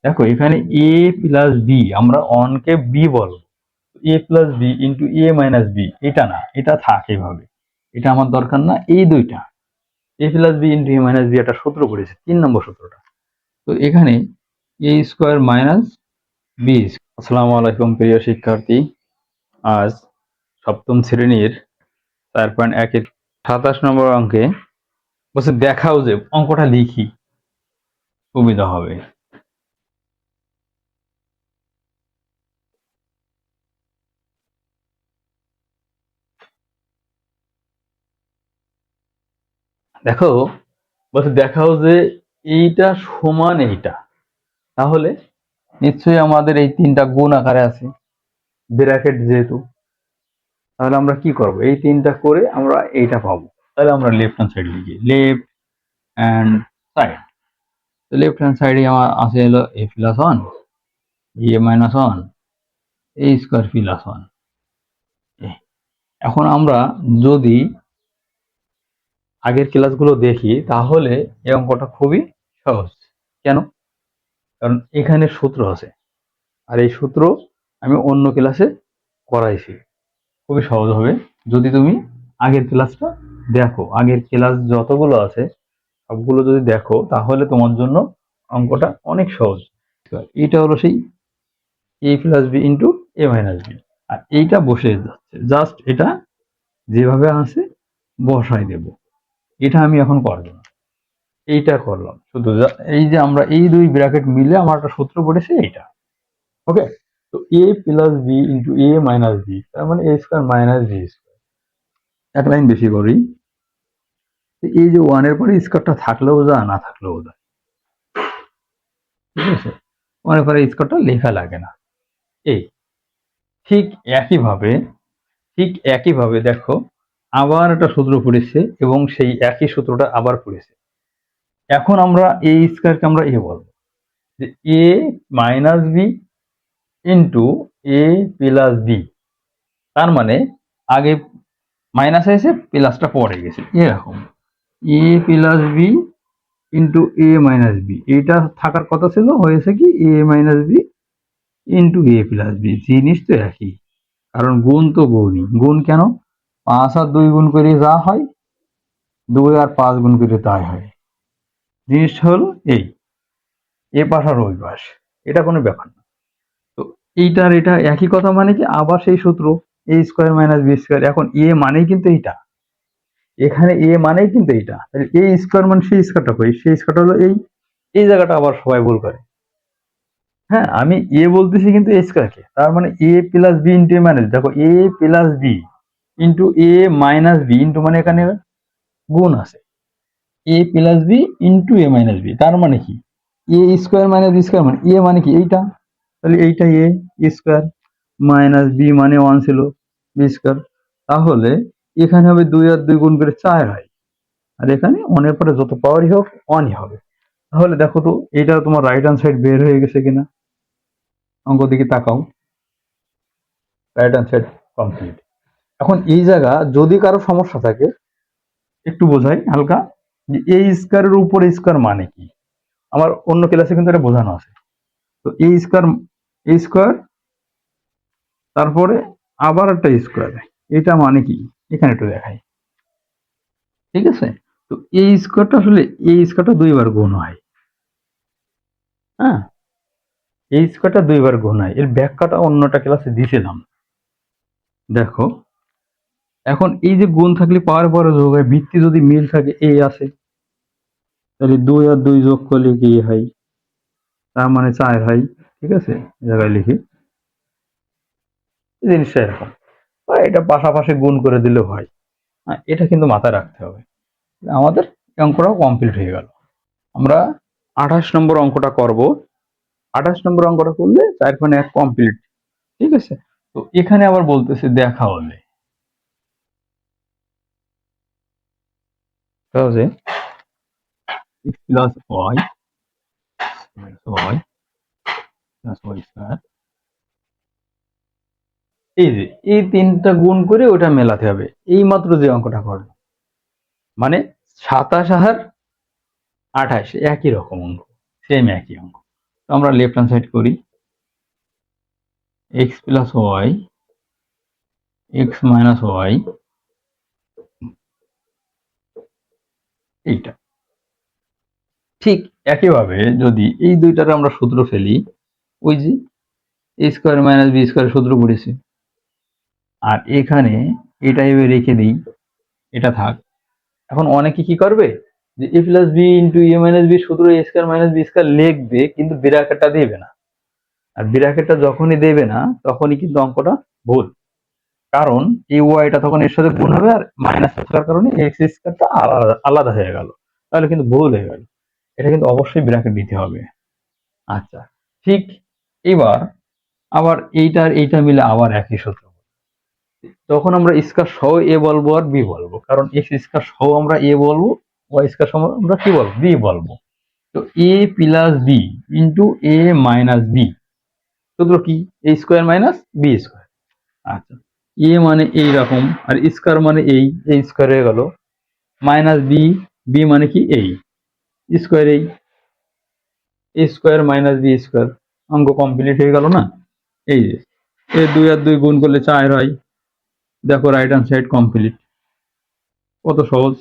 দেখো এখানে এ plus B, আমরা অনকে বি বলবো, এ প্লাস বি ইন্টু এ মাইনাস বি, এটা না, এটা থাক এইভাবে, এটা আমার দরকার না। এই দুইটা এ প্লাস বি ইন্টু এ মাইনাস বি একটা সূত্র পড়েছে, 3 নম্বর সূত্রটা। তো এখানে এ স্কোয়ার মাইনাস বি। আসসালামু আলাইকুম প্রিয় শিক্ষার্থী, আজ সপ্তম শ্রেণীর 4.1-এর 27 নম্বর অঙ্কে বলছে দেখাও যে অঙ্কটা লিখি সুবিধা হবে। দেখো বলছে দেখাও যে এইটা সমান এইটা, তাহলে নিশ্চয়ই আমাদের এই তিনটা গুণ আকারে আছে, ব্র্যাকেট যেহেতু, তাহলে আমরা কি করব, এই তিনটা করে আমরা এইটা পাবো। তাহলে আমরা লেফট হ্যান্ড সাইড লিখি, লেফট হ্যান্ড সাইড। তো লেফট হ্যান্ড সাইডে আমার আছে হলো এ প্লাস ওয়ান, এ মাইনাস ওয়ান, এ স্কোয়ার প্লাস ওয়ান। এখন আমরা যদি আগের ক্লাসগুলো দেখি তাহলে এই অঙ্কটা খুবই সহজ। কেন? কারণ এখানে সূত্র আছে, আর এই সূত্র আমি অন্য ক্লাসে করাইছি। খুবই সহজ হবে যদি তুমি আগের ক্লাসটা দেখো। আগের ক্লাস যতগুলো আছে সবগুলো যদি দেখো তাহলে তোমার জন্য অঙ্কটা অনেক সহজ। এটা হলো সেই এ প্লাস বি ইন্টু এ মাইনাস বি, আর এইটা বসে যাচ্ছে, জাস্ট এটা যেভাবে আছে বসাই দেব। এটা আমি এখন করবো না, এইটা করলাম শুধু। এই যে আমরা এই দুই ব্র্যাকেট মিলে আমার একটা সূত্র পড়েছে এইটা। ওকে, তো এ প্লাস বি ইন্টু এ মাইনাস বি, তার মানে এ স্কোয়ার মাইনাস বি স্কোয়ার। এক লাইন বেশি করি, এই যে ওয়ানের পরে স্কোয়ারটা থাকলেও যা, না থাকলেও যা, ঠিক আছে? ওয়ানের পরে স্কোয়ারটা লেখা লাগে না। এই ঠিক একইভাবে, ঠিক একইভাবে দেখো আবার একটা সূত্র পড়েছে এবং সেই একই সূত্রটা আবার পড়েছে। এখন আমরা এই স্কোয়ারকে আমরা এ বলবো, যে এ মাইনাস বি ইন্টু এ প্লাস বি। তার মানে আগে মাইনাস হয়েছে, প্লাসটা পরে গেছে, এরকম এ প্লাস বি ইন্টু এ মাইনাস বি। এটা থাকার কথা ছিল, হয়েছে কি এ মাইনাস বি ইন্টু এ প্লাস বি। জিনিস তো একই, কারণ গুণ তো গুণই। গুণ কেন? 5 আর 2 গুণ করে যা হয়, 2 আর 5 গুণ করে তাই হয়। জিনিসটা হলো এই, এ পাশ আর ওই পাশ, এটা কোনো ব্যাপার না। তো এইটার এটা একই কথা, মানে কি আবার সেই সূত্র এ স্কোয়ার মাইনাস বি স্কোয়ার। এখন এ মানেই কিন্তু এইটা, এখানে এ মানেই কিন্তু এইটা, এ স্কোয়ার মানে সেই স্কোয়ারটা কই, সেই স্কোয়ারটা হলো এই। এই জায়গাটা আবার সবাই ভুল করে। হ্যাঁ, আমি এ বলতেছি কিন্তু এ স্কোয়ারকে, তার মানে এ প্লাস বি ইন্টু এ মাইনাস, দেখো এ প্লাস বি ইন্টু এ মাইনাস বি ইন্টু, মানে এখানে গুণ আছে, এ প্লাস বি ইন্টু এ মাইনাস বি। তার মানে কি এ স্কোয়ার মাইনাস বি স্কোয়ার, মানে এ মানে কি এইটা, তাহলে এইটা এ স্কোয়ার মাইনাস বি মানে ওয়ান ছিল বি স্কোয়ার। তাহলে এখানে হবে 2 আর 2 গুণ করে 4 হয়, আর এখানে ওয়ানের পরে যত পাওয়ারই হোক ওয়ানই হবে। তাহলে দেখো তো এটা তোমার রাইট হ্যান্ড সাইড বের হয়ে গেছে কিনা, অঙ্ক দিকে তাকাও, রাইট হ্যান্ড সাইড কমপ্লিট। এখন এই জায়গা যদি কারো সমস্যা থাকে একটু বোঝাই হালকা, যে এই স্কোয়ারের উপরে স্কোয়ার মানে কি। আমার অন্য ক্লাসে কিন্তু এটা বোঝানো আছে। তো এই স্কোয়ার, এই স্কোয়ার, তারপরে আবার একটা স্কোয়ার, এটা মানে কি এখানে একটু দেখাই, ঠিক আছে? তো এই স্কোয়ারটা আসলে এই স্কোয়ারটা 2 বার গুণ হয়। হ্যাঁ, এই স্কোয়ারটা 2 বার গুণ হয়, এর ব্যাখ্যাটা অন্যটা ক্লাসে দিয়েছিলাম। দেখো এখন এই যে গুণ থাকলে পাওয়ার পরে যোগ হয়, ভিত্তি যদি মিল থাকে এ আছে, তাহলে 2 আর 2 যোগ করলে কি হয়, তার মানে 4 হয়। ঠিক আছে, জায়গায় লিখি এই জিনিসটা এরকম, বা এটা পাশাপাশি গুণ করে দিলেও হয়। হ্যাঁ, এটা কিন্তু মাথায় রাখতে হবে। আমাদের অঙ্কটাও কমপ্লিট হয়ে গেল। আমরা 28 নম্বর অঙ্কটা করব। 28 নম্বর অঙ্কটা করলে 4.1 কমপ্লিট। ঠিক আছে, তো এখানে আবার বলতেছে দেখা হলে, তাহলে x plus Y Y plus Y square, এই যে এই তিনটা গুণ করে ওটা মেলাতে হবে। এই মাত্র যে অঙ্কটা করলো, মানে 27 আর 28 একই রকম অঙ্ক, সেম একই অঙ্ক। তো আমরা লেফট হ্যান্ড সাইড করি, X plus Y X minus Y, এইটা। ঠিক একইভাবে যদি এই দুইটার আমরা সূত্র ফেলি, ওই যে এ স্কোয়ার মাইনাস বি স্কোয়ার সূত্র পড়েছে, আর এখানে এটা এবার রেখে দিই, এটা থাক। এখন অনেকে কি করবে, যে এ প্লাস বি ইন্টু এ মাইনাস বি সূত্র এ স্কোয়ার মাইনাস বি স্কোয়ার লিখবে, কিন্তু ব্র্যাকেটটা দেবে না। আর ব্র্যাকেটটা যখনই দেবে না তখনই কিন্তু অঙ্কটা ভুল, কারণ এই ওয়াইটা তখন এর সাথে গুণ হবে, আর মাইনাস থাকার কারণে এক্স স্কোয়ারটা আলাদা আলাদা হয়ে গেল, তাহলে কিন্তু ভুল হয়ে গেল। এটা কিন্তু অবশ্যই ব্র্যাকেট দিতে হবে। আচ্ছা, ঠিক এবার আবার এইটার এইটা মিলে আবার একই সূত্র, তখন আমরা স্কয়ার সহ এ বলবো আর বি বলবো, কারণ এক্স স্কয়ার সহ আমরা এ বলবো, ওয়াই স্কয়ার সহ আমরা কি বলবো, বি বলবো। তো এ প্লাস বি ইন্টু এ মাইনাস বি, সূত্র কি, এ স্কোয়ার মাইনাস বি স্কোয়ার। আচ্ছা, এ মানে এইরকম, আর স্কোয়ার মানে এই স্কোয়ার হয়ে গেল, মাইনাস বি, বি মানে কি এই স্কোয়ার, এই স্কোয়ার মাইনাস বি স্কোয়ার, অঙ্ক কমপ্লিট হয়ে গেল না। এই যে এ দুই আর দুই গুণ করলে 4 হয়, দেখো রাইট হ্যান্ড সাইড কমপ্লিট, কত সহজ।